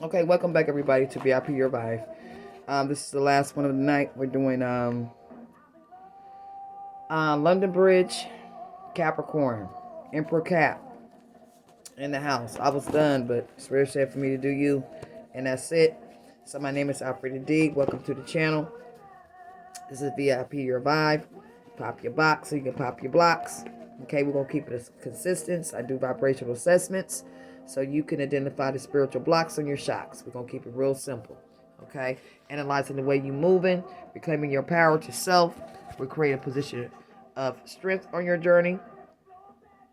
Okay, welcome back everybody to VIP Your Vibe. This is the last one of the night. We're doing London Bridge, Capricorn, Emperor Cap in the house. I was done, but Spirit said for me to do you, and that's it. So my name is Alfred D. Welcome to the channel. This is VIP Your Vibe. Pop your box so you can pop your blocks. Okay, we're gonna keep it as consistent. I do vibrational assessments so you can identify the spiritual blocks on your shocks. We're gonna keep it real simple. Okay, analyzing the way you're moving, reclaiming your power to self. We create a position of strength on your journey.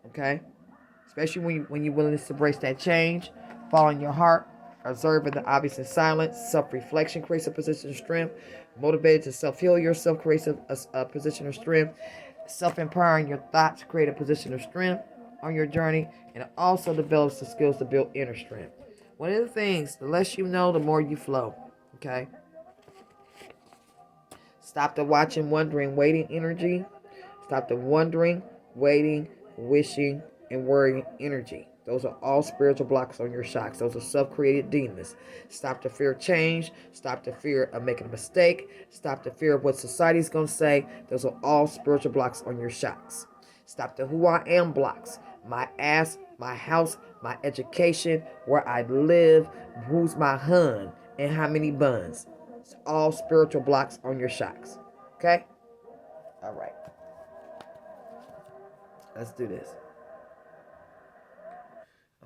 Okay, especially when you're willing to embrace that change, following your heart, observing the obvious in silence. Self-reflection creates a position of strength. Motivated to self-heal yourself creates a position of strength. Self-empowering your thoughts create a position of strength on your journey, and it also develops the skills to build inner strength. One of the things, the less you know, the more you flow. Okay. Stop the watching, wondering, waiting energy. Stop the wondering, waiting, wishing, and worrying energy. Those are all spiritual blocks on your shocks. Those are self-created demons. Stop the fear of change. Stop the fear of making a mistake. Stop the fear of what society's going to say. Those are all spiritual blocks on your shocks. Stop the who I am blocks. My ass, my house, my education, where I live, who's my hun, and how many buns. It's all spiritual blocks on your shocks. Okay? All right. Let's do this.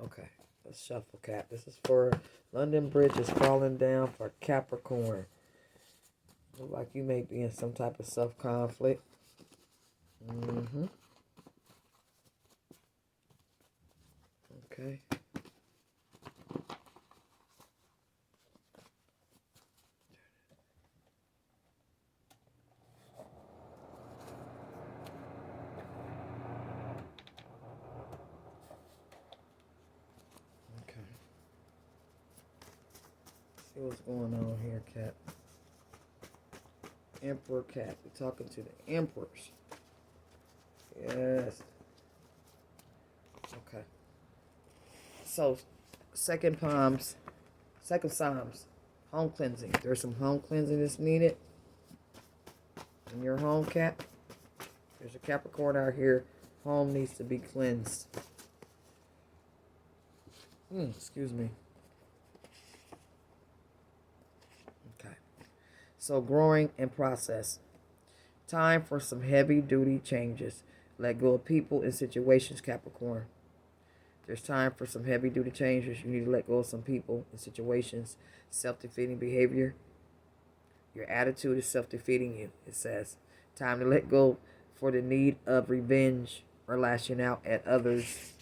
Okay. Let's shuffle, Cap. This is for London Bridge is falling down for Capricorn. Look like you may be in some type of self-conflict. Okay. Okay. See what's going on here, Cap. Emperor Cap. We're talking to the emperors. Yes. Okay. So, second Psalms, home cleansing. There's some home cleansing that's needed in your home, Cap. There's a Capricorn out here. Home needs to be cleansed. Excuse me. Okay. So, growing and process. Time for some heavy duty changes. Let go of people and situations, Capricorn. There's time for some heavy duty changes. You need to let go of some people and situations. Self-defeating behavior. Your attitude is self-defeating you, it says. Time to let go for the need of revenge or lashing out at others.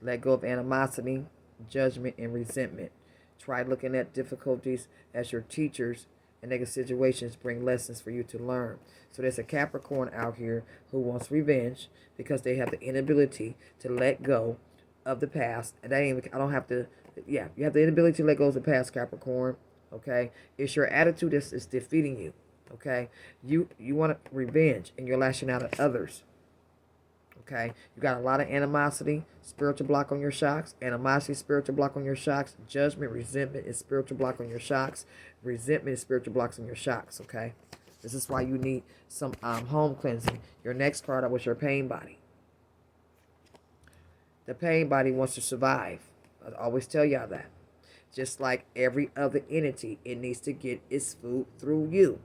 Let go of animosity, judgment, and resentment. Try looking at difficulties as your teachers and negative situations bring lessons for you to learn. So there's a Capricorn out here who wants revenge because they have the inability to let go of the past. And I don't have to, yeah, you have the inability to let go of the past, Capricorn. Okay? It's your attitude that's defeating you. Okay? You want revenge and you're lashing out at others. Okay, you got a lot of animosity, spiritual block on your shocks. Animosity, spiritual block on your shocks. Judgment, resentment is spiritual block on your shocks. Resentment is spiritual blocks on your shocks. Okay, this is why you need some home cleansing. Your next card was your pain body. The pain body wants to survive. I always tell y'all that. Just like every other entity, it needs to get its food through you.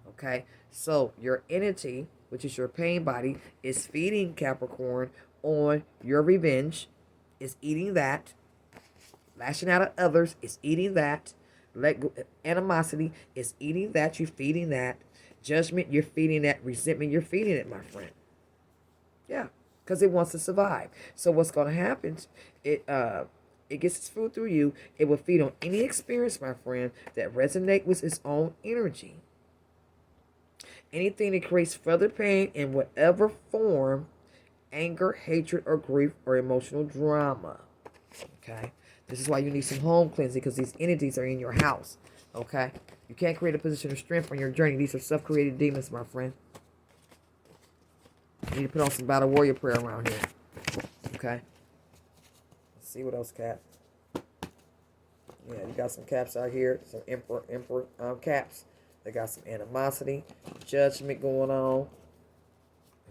Okay, so your entity, which is your pain body, is feeding Capricorn on your revenge, is eating that. Lashing out at others is eating that. Let go, animosity is eating that. You're feeding that. Judgment, you're feeding that. Resentment, you're feeding it, my friend. Yeah, because it wants to survive. So what's going to happen? It gets its food through you. It will feed on any experience, my friend, that resonate with its own energy. Anything that creates further pain in whatever form, anger, hatred, or grief, or emotional drama. Okay? This is why you need some home cleansing, because these entities are in your house. Okay? You can't create a position of strength on your journey. These are self-created demons, my friend. You need to put on some battle warrior prayer around here. Okay? Let's see what else, Cap. Yeah, you got some caps out here. Some emperor caps. They got some animosity, judgment going on,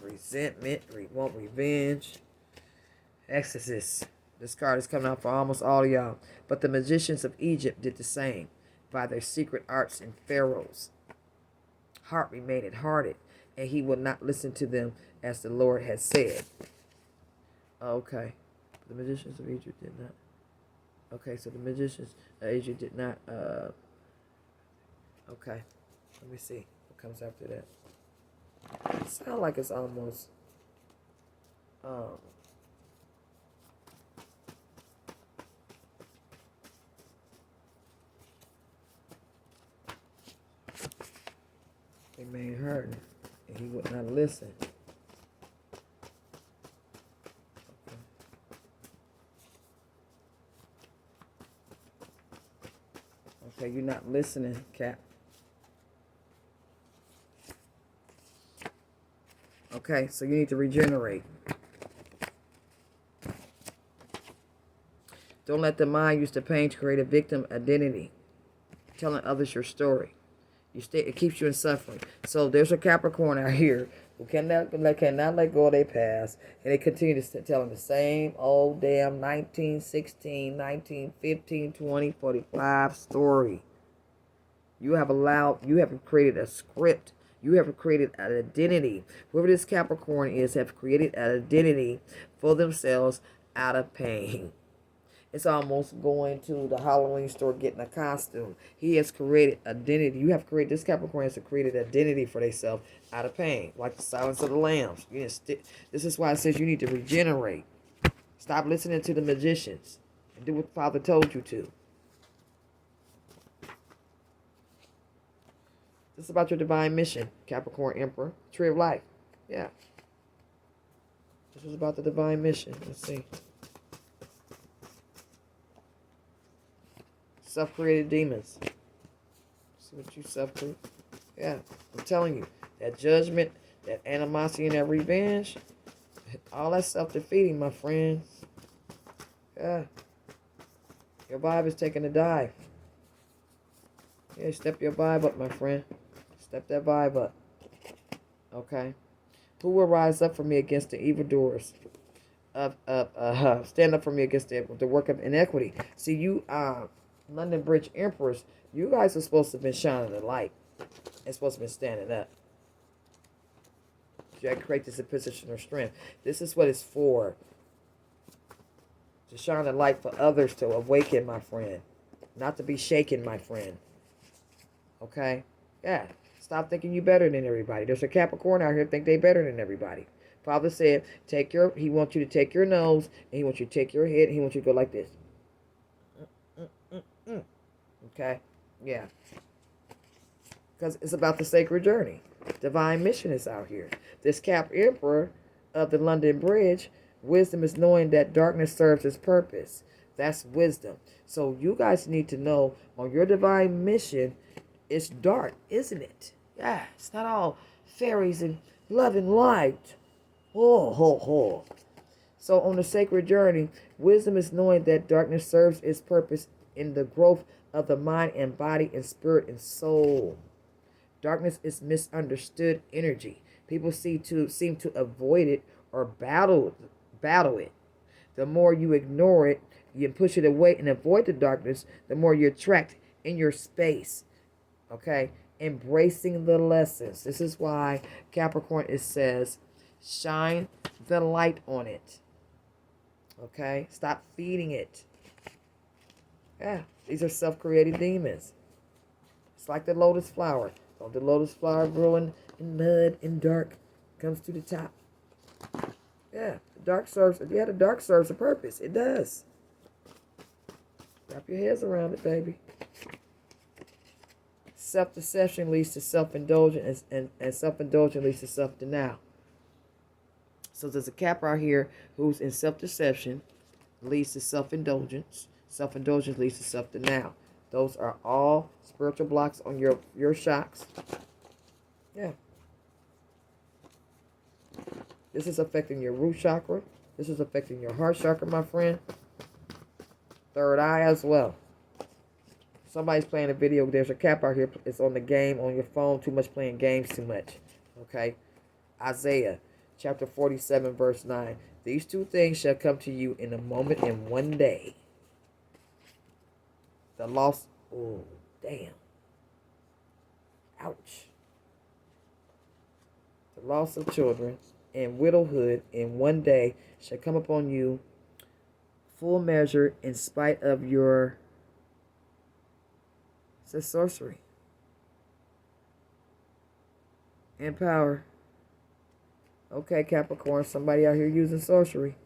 resentment, want revenge, exorcist. This card is coming out for almost all of y'all. But the magicians of Egypt did the same. By their secret arts and Pharaoh's heart remained hardened, and he would not listen to them as the Lord had said. Okay. The magicians of Egypt did not. Okay, so the magicians of Egypt did not. Okay. Let me see what comes after that. It sounds like it's almost. They made hurt, and he would not listen. Okay, you're not listening, Cap. Okay, so you need to regenerate. Don't let the mind use the pain to create a victim identity, telling others your story. It keeps you in suffering. So there's a Capricorn out here who cannot let go of their past, and they continue to tell them the same old damn 1916, 1915, 20, 45 story. You have created a script. You have created an identity. Whoever this Capricorn is have created an identity for themselves out of pain. It's almost going to the Halloween store getting a costume. He has created identity. This Capricorn has created identity for themselves out of pain, like the Silence of the Lambs. This is why it says you need to regenerate. Stop listening to the magicians and do what Father told you to. This is about your divine mission, Capricorn Emperor. Tree of Life. Yeah. This is about the divine mission. Let's see. Self-created demons. See what you self-create? Yeah, I'm telling you. That judgment, that animosity, and that revenge, all that self-defeating, my friends. Yeah. Your vibe is taking a dive. Yeah, step your vibe up, my friend. Step that vibe up. Okay? Who will rise up for me against the evildoers? Stand up for me against the work of inequity. See, you London Bridge Emperors, you guys are supposed to have been shining the light. It's supposed to have been standing up. You have to create this position of strength. This is what it's for. To shine the light for others to awaken, my friend. Not to be shaken, my friend. Okay? Yeah. Stop thinking you better than everybody. There's a Capricorn out here think they better than everybody. Father said, he wants you to take your nose, and he wants you to take your head, and he wants you to go like this. Okay? Yeah. Because it's about the sacred journey. Divine mission is out here. This Cap Emperor of the London Bridge, wisdom is knowing that darkness serves its purpose. That's wisdom. So you guys need to know on your divine mission, it's dark, isn't it? Yeah, it's not all fairies and love and light. So on the sacred journey, wisdom is knowing that darkness serves its purpose in the growth of the mind and body and spirit and soul. Darkness is misunderstood energy. People seem to avoid it or battle it. The more you ignore it, you push it away and avoid the darkness, the more you're trapped in your space. Okay? Embracing the lessons. This is why Capricorn, it says, shine the light on it. Okay? Stop feeding it. Yeah, these are self-created demons. It's like the lotus flower. Don't the lotus flower growing in mud and dark comes to the top? Yeah, the dark serves a purpose. It does. Wrap your heads around it, baby. Self-deception leads to self-indulgence, and self-indulgence leads to self-denial. So there's a Cap out here who's in self-deception, leads to self-indulgence. Self-indulgence leads to self-denial. Those are all spiritual blocks on your shocks. Yeah. This is affecting your root chakra. This is affecting your heart chakra, my friend. Third eye as well. Somebody's playing a video. There's a Cap out here. It's on the game, on your phone. Too much playing games too much. Okay. Isaiah chapter 47 verse 9. These two things shall come to you in a moment, in one day. The loss. Oh, damn. Ouch. The loss of children and widowhood in one day shall come upon you, full measure, in spite of your, it says, sorcery and power. Okay, Capricorn, somebody out here using sorcery.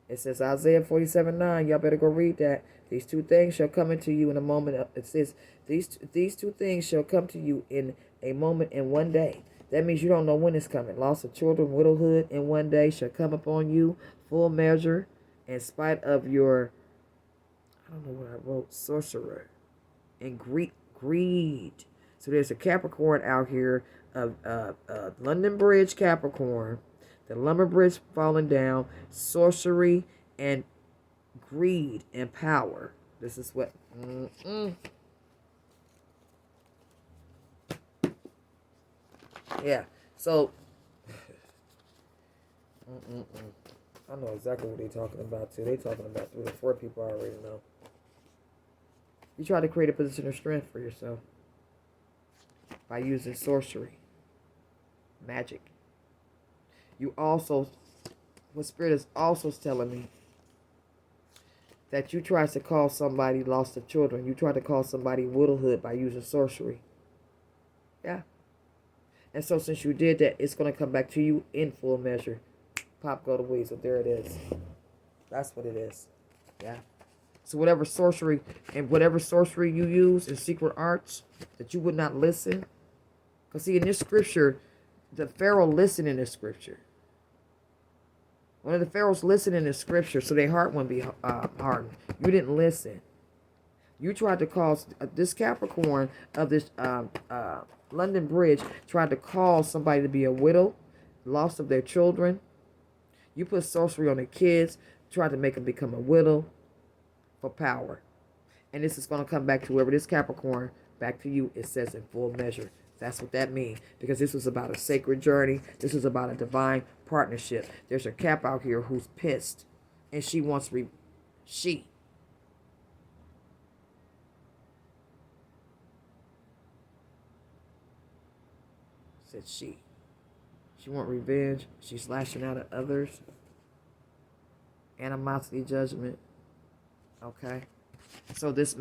It says Isaiah 47:9. Y'all better go read that. These two things shall come into you in a moment. It says these two things shall come to you in a moment, in one day. That means you don't know when it's coming. Loss of children, widowhood in one day shall come upon you, full measure, in spite of your, I don't know what I wrote, sorcerer, and greed. So there's a Capricorn out here, London Bridge Capricorn, the lumber bridge falling down, sorcery and greed and power. This is what. Yeah. So. I know exactly what they're talking about too. They're talking about 3 to 4 people I already know. You try to create a position of strength for yourself by using sorcery, magic. You also, what Spirit is also telling me, that you try to call somebody lost of children. You try to call somebody widowhood by using sorcery. Yeah. And so since you did that, it's going to come back to you in full measure. Pop, go to weasel. There it is. That's what it is. Yeah. So whatever sorcery you use in secret arts, that you would not listen. Because see, in this scripture, the Pharaoh listened in this scripture. One of the Pharaohs listened in the scripture, so their heart wouldn't be hardened. You didn't listen. You tried to cause this Capricorn of this London Bridge tried to cause somebody to be a widow, loss of their children. You put sorcery on the kids, tried to make them become a widow for power. And this is going to come back to whoever this Capricorn, back to you, it says in full measure. That's what that means. Because this was about a sacred journey. This is about a divine partnership. There's a Cap out here who's pissed. And she wants she. Said she. She want revenge. She's lashing out at others. Animosity, judgment. Okay. So this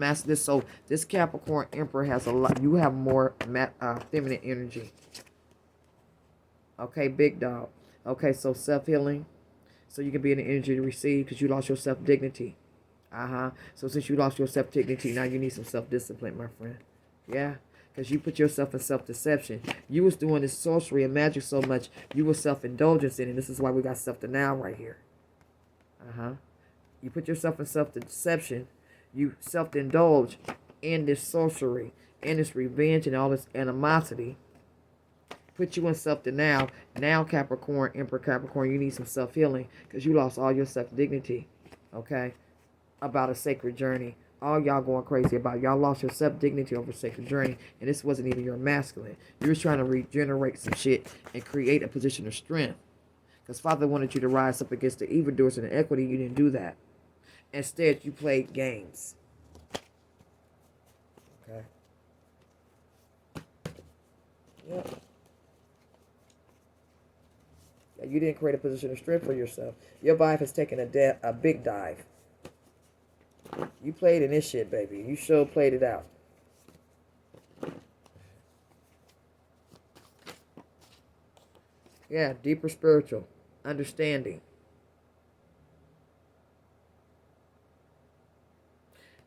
Capricorn Emperor has a lot. You have more feminine energy. Okay, big dog. Okay, so self-healing. So you can be in the energy to receive because you lost your self-dignity. So since you lost your self-dignity, now you need some self-discipline, my friend. Yeah. Because you put yourself in self-deception. You was doing this sorcery and magic so much, you were self-indulgence in it. This is why we got self-denial right here. You put yourself in self-deception. You self-indulge in this sorcery, in this revenge, and all this animosity. Put you in self-denial. Now, Capricorn, Emperor Capricorn, you need some self-healing because you lost all your self-dignity. Okay? About a sacred journey. All y'all going crazy about. Y'all lost your self-dignity over sacred journey, and this wasn't even your masculine. You was trying to regenerate some shit and create a position of strength. Because Father wanted you to rise up against the evildoers and the equity. You didn't do that. Instead, you played games. Okay. Yeah. You didn't create a position of strength for yourself. Your vibe has taken a big dive. You played in this shit, baby. You sure played it out. Yeah, deeper spiritual understanding.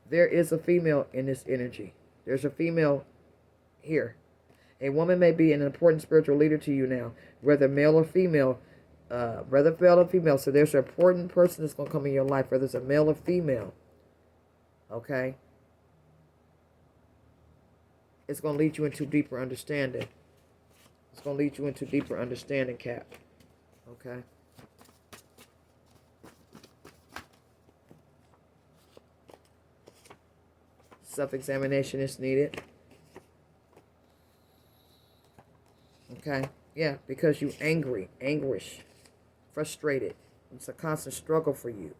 There is a female in this energy. There's a female Here. A woman may be an important spiritual leader to you now, whether male or female. Whether male or female. So there's an important person that's going to come in your life, whether it's a male or female. Okay? It's going to lead you into deeper understanding. It's going to lead you into deeper understanding, Cap. Okay? Self-examination is needed. Okay? Yeah, because you're angry, anguish, frustrated. It's a constant struggle for you.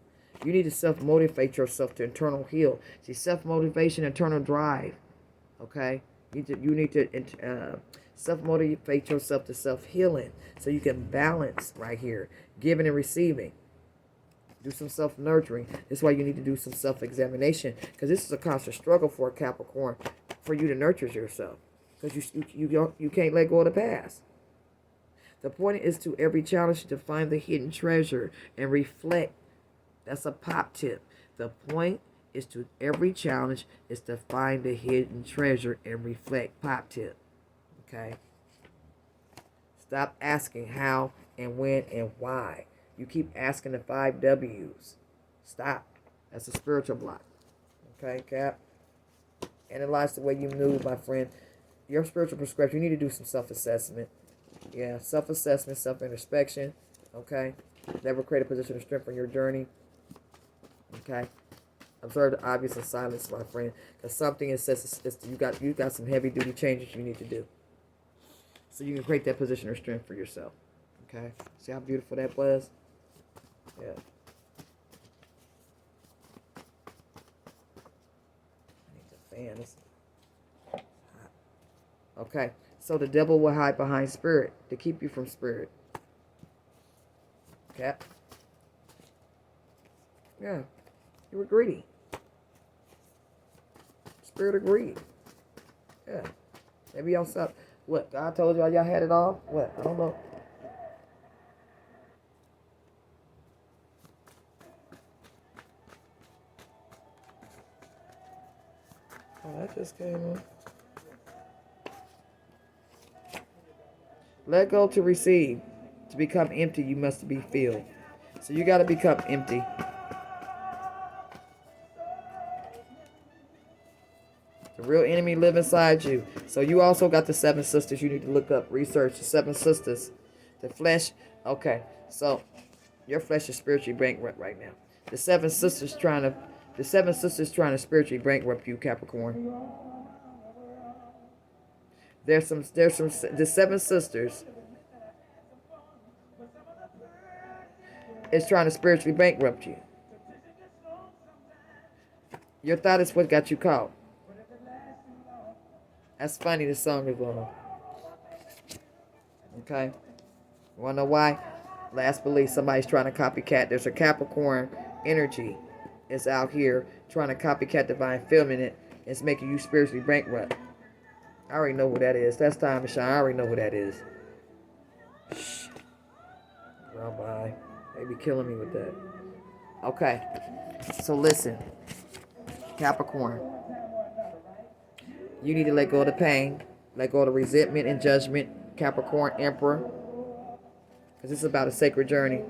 You need to self-motivate yourself to internal heal. See, self-motivation, internal drive. Okay? You need to self-motivate yourself to self-healing so you can balance right here, giving and receiving. Do some self-nurturing. That's why you need to do some self-examination, because this is a constant struggle for a Capricorn, for you to nurture yourself, because you can't let go of the past. The point is to every challenge to find the hidden treasure and reflect. That's a pop tip. The point is to every challenge is to find the hidden treasure and reflect. Pop tip. Okay? Stop asking how and when and why. You keep asking the 5 W's. Stop. That's a spiritual block. Okay, Cap? Analyze the way you move, my friend. Your spiritual prescription, you need to do some self-assessment. Yeah, self-assessment, self-introspection. Okay? Never create a position of strength on your journey. Okay? Observe the obvious in silence, my friend. Because something is says you got some heavy-duty changes you need to do. So you can create that position of strength for yourself. Okay? See how beautiful that was? Yeah. I need the fan. It's hot. Okay. So the devil will hide behind spirit to keep you from spirit. Cap. Yeah. You were greedy. Spirit of greed. Yeah. Maybe y'all stop. What? God told y'all had it all? What? I don't know. Oh, that just came in. Let go to receive. To become empty, you must be filled. So you got to become empty. The real enemy live inside you. So you also got the 7 sisters you need to look up. Research the 7 sisters. The flesh. Okay. So your flesh is spiritually bankrupt right now. The 7 sisters trying to spiritually bankrupt you, Capricorn. The 7 sisters is trying to spiritually bankrupt you. Your thought is what got you caught. That's funny, the song is on. Okay? You wanna know why? Last belief, somebody's trying to copycat. There's a Capricorn energy is out here trying to copycat divine feminine. It's making you spiritually bankrupt. I already know who that is. That's time to shine. I already know who that is. Shh. Well, bye. They be killing me with that. Okay. So listen. Capricorn. You need to let go of the pain. Let go of the resentment and judgment. Capricorn Emperor. Because this is about a sacred journey.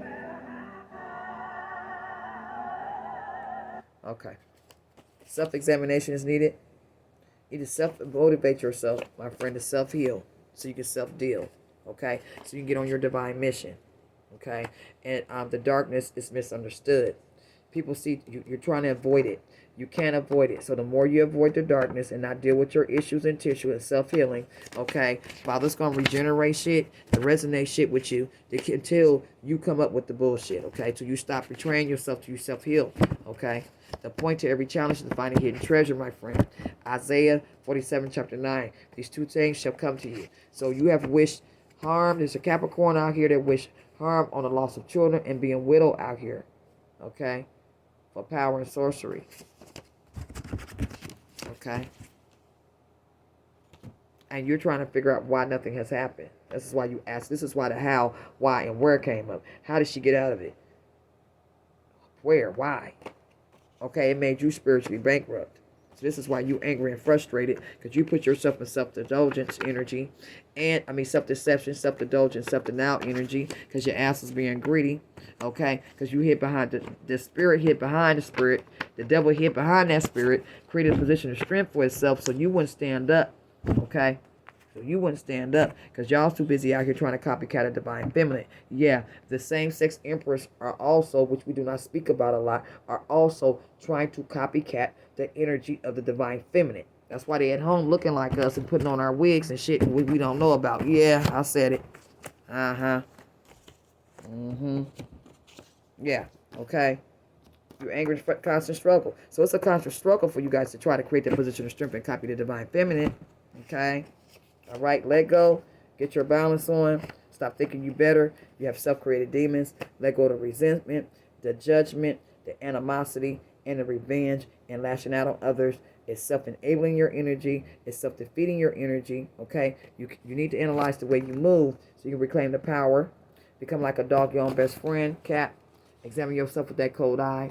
Okay. Self-examination is needed. You need to self-motivate yourself, my friend, to self-heal. So you can self-deal. Okay? So you can get on your divine mission. Okay? And the darkness is misunderstood. People see you're trying to avoid it. You can't avoid it. So the more you avoid the darkness and not deal with your issues and tissue and self-healing, okay, Father's going to regenerate shit and resonate shit with you until you come up with the bullshit, okay? Till you stop betraying yourself, till you self-heal, okay? The point to every challenge is to find a hidden treasure, my friend. Isaiah 47, chapter 9. These 2 things shall come to you. So you have wished harm. There's a Capricorn out here that wish harm on the loss of children and being widow out here, okay? For power and sorcery. Okay? And you're trying to figure out why nothing has happened. This is why you ask. This is why the how, why, and where came up. How did she get out of it? Where? Why? Okay, it made you spiritually bankrupt. So this is why you angry and frustrated, because you put yourself in self-indulgence energy, and self-deception, self-indulgence, self-denial energy, because your ass is being greedy, okay? Because you hid behind the spirit, hid behind the spirit, the devil hid behind that spirit, created a position of strength for itself, so you wouldn't stand up, okay? So you wouldn't stand up because y'all too busy out here trying to copycat a divine feminine. Yeah, the same-sex empress are also, which we do not speak about a lot, are also trying to copycat the energy of the divine feminine. That's why they at home looking like us and putting on our wigs and shit we don't know about. Yeah, I said it. Uh-huh. Mm-hmm. Yeah, okay. You're angry, constant struggle. So it's a constant struggle for you guys to try to create that position of strength and copy the divine feminine. Okay? All right, let go. Get your balance on. Stop thinking you better. You have self-created demons. Let go of the resentment, the judgment, the animosity, and the revenge, and lashing out on others. It's self-enabling your energy. It's self-defeating your energy. Okay? You need to analyze the way you move so you can reclaim the power. Become like a dog, your own best friend, cat. Examine yourself with that cold eye.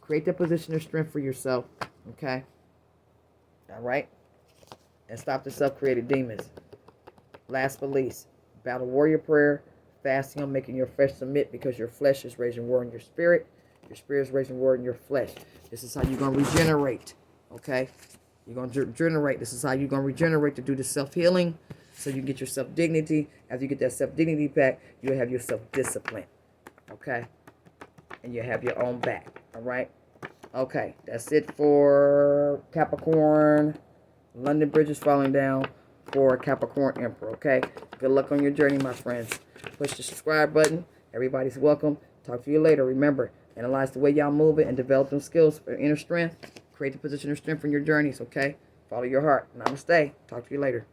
Create that position of strength for yourself. Okay? All right? And stop the self-created demons. Last but least, battle warrior prayer, fasting on making your flesh submit, because your flesh is raising war in your spirit. Your spirit is raising war in your flesh. This is how you're going to regenerate. Okay? You're going to regenerate. This is how you're going to regenerate, to do the self-healing so you can get your self-dignity. After you get that self-dignity back, you'll have your self-discipline. Okay? And you'll have your own back. All right? Okay. That's it for Capricorn. London Bridge is falling down for Capricorn Emperor, okay? Good luck on your journey, my friends. Push the subscribe button. Everybody's welcome. Talk to you later. Remember, analyze the way y'all move it and develop them skills for inner strength. Create the position of strength in your journeys, okay? Follow your heart. Namaste. Talk to you later.